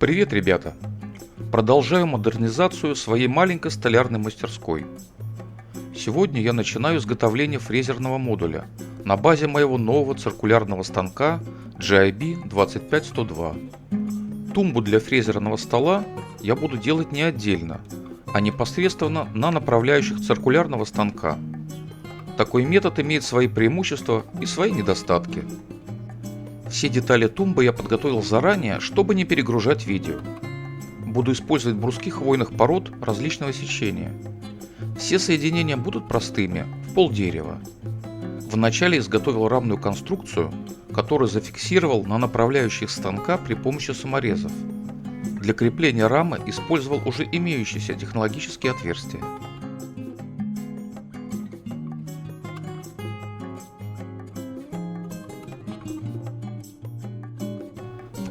Привет, ребята! Продолжаю модернизацию своей маленькой столярной мастерской. Сегодня я начинаю изготовление фрезерного модуля на базе моего нового циркулярного станка GIB 25102. Тумбу для фрезерного стола я буду делать не отдельно, а непосредственно на направляющих циркулярного станка. Такой метод имеет свои преимущества и свои недостатки. Все детали тумбы я подготовил заранее, чтобы не перегружать видео. Буду использовать бруски хвойных пород различного сечения. Все соединения будут простыми, в полдерева. Вначале изготовил рамную конструкцию, которую зафиксировал на направляющих станка при помощи саморезов. Для крепления рамы использовал уже имеющиеся технологические отверстия.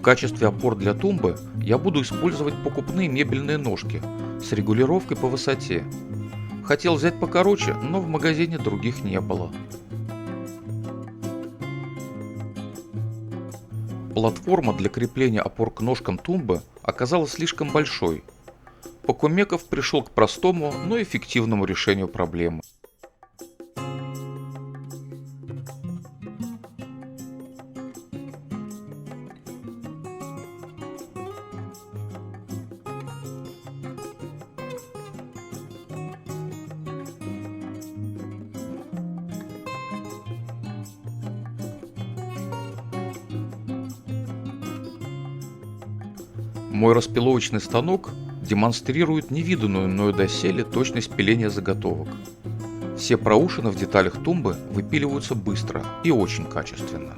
В качестве опор для тумбы я буду использовать покупные мебельные ножки с регулировкой по высоте. Хотел взять покороче, но в магазине других не было. Платформа для крепления опор к ножкам тумбы оказалась слишком большой. Покумеков пришел к простому, но эффективному решению проблемы. Мой распиловочный станок демонстрирует невиданную мною доселе точность пиления заготовок. Все проушины в деталях тумбы выпиливаются быстро и очень качественно.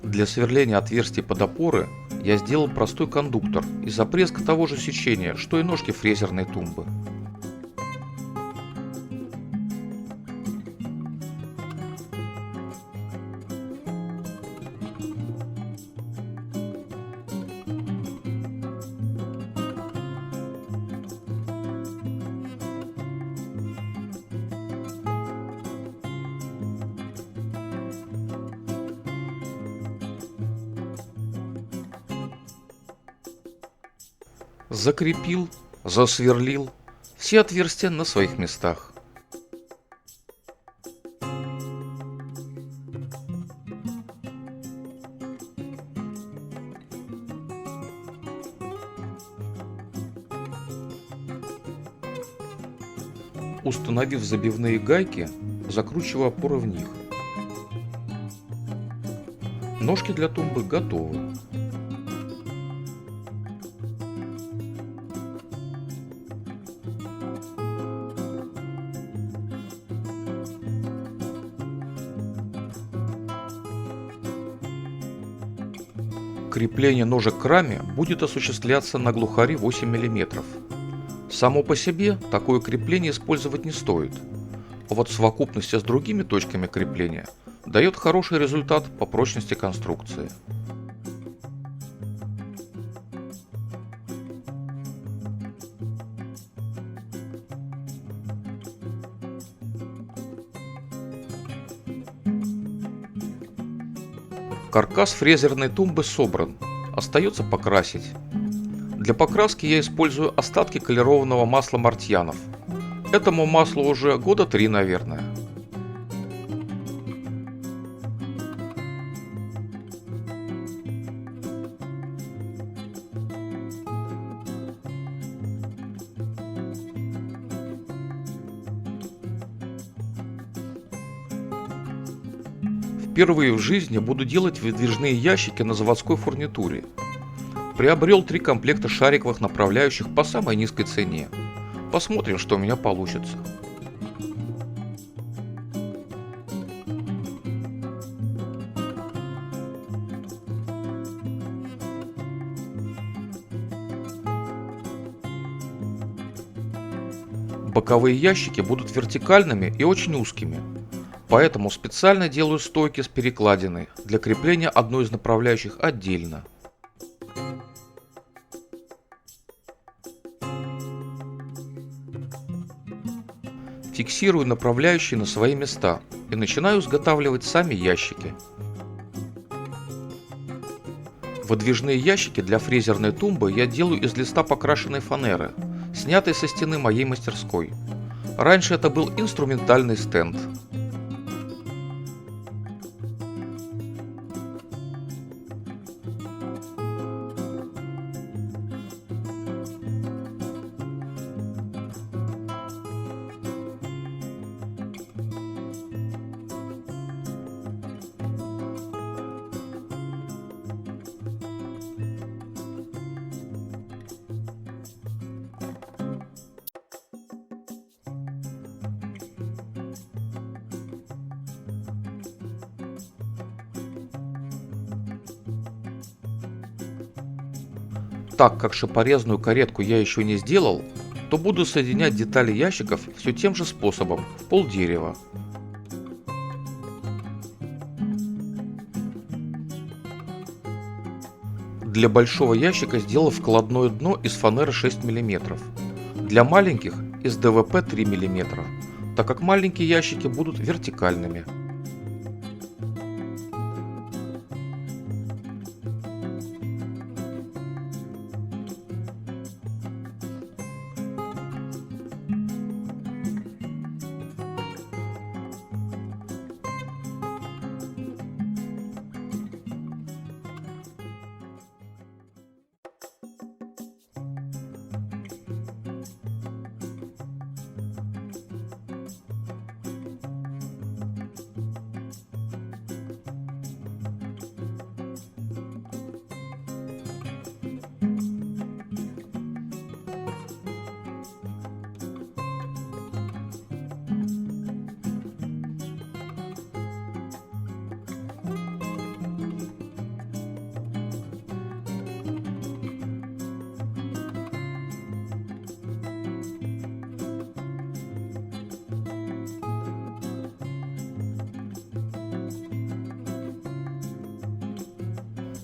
Для сверления отверстий под опоры я сделал простой кондуктор из обрезка того же сечения, что и ножки фрезерной тумбы. Закрепил, засверлил, все отверстия на своих местах. Установив забивные гайки, закручиваю опоры в них. Ножки для тумбы готовы. Крепление ножек к раме будет осуществляться на глухаре 8 мм. Само по себе такое крепление использовать не стоит, а вот в совокупности с другими точками крепления дает хороший результат по прочности конструкции. Каркас фрезерной тумбы собран, остается покрасить. Для покраски я использую остатки колированного масла Мартьянов. Этому маслу уже года 3, наверное. Впервые в жизни буду делать выдвижные ящики на заводской фурнитуре. Приобрел 3 комплекта шариковых направляющих по самой низкой цене. Посмотрим, что у меня получится. Боковые ящики будут вертикальными и очень узкими. Поэтому специально делаю стойки с перекладиной для крепления одной из направляющих отдельно. Фиксирую направляющие на свои места и начинаю изготавливать сами ящики. Выдвижные ящики для фрезерной тумбы я делаю из листа покрашенной фанеры, снятой со стены моей мастерской. Раньше это был инструментальный стенд. Так как шипорезную каретку я еще не сделал, то буду соединять детали ящиков все тем же способом, в полдерева. Для большого ящика сделал вкладное дно из фанеры 6 мм. Для маленьких из ДВП 3 мм, так как маленькие ящики будут вертикальными.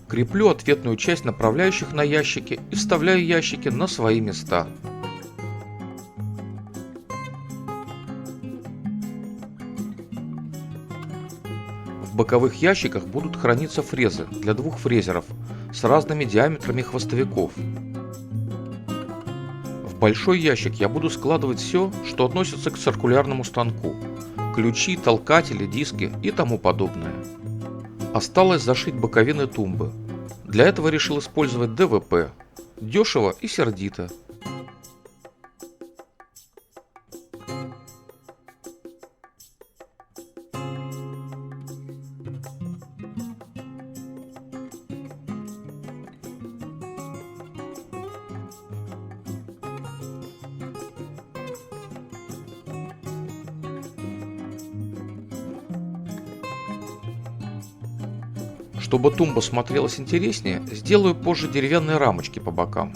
Креплю ответную часть направляющих на ящики и вставляю ящики на свои места. В боковых ящиках будут храниться фрезы для 2 фрезеров с разными диаметрами хвостовиков. В большой ящик я буду складывать все, что относится к циркулярному станку: ключи, толкатели, диски и тому подобное. Осталось зашить боковины тумбы. Для этого решил использовать ДВП. Дешево и сердито. Чтобы тумба смотрелась интереснее, сделаю позже деревянные рамочки по бокам.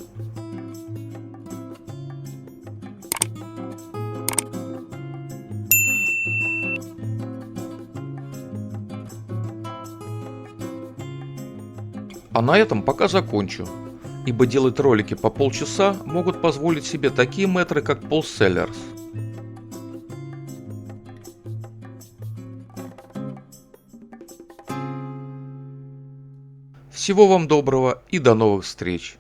А на этом пока закончу, ибо делать ролики по полчаса могут позволить себе такие мэтры, как Paul Sellers. Всего вам доброго и до новых встреч!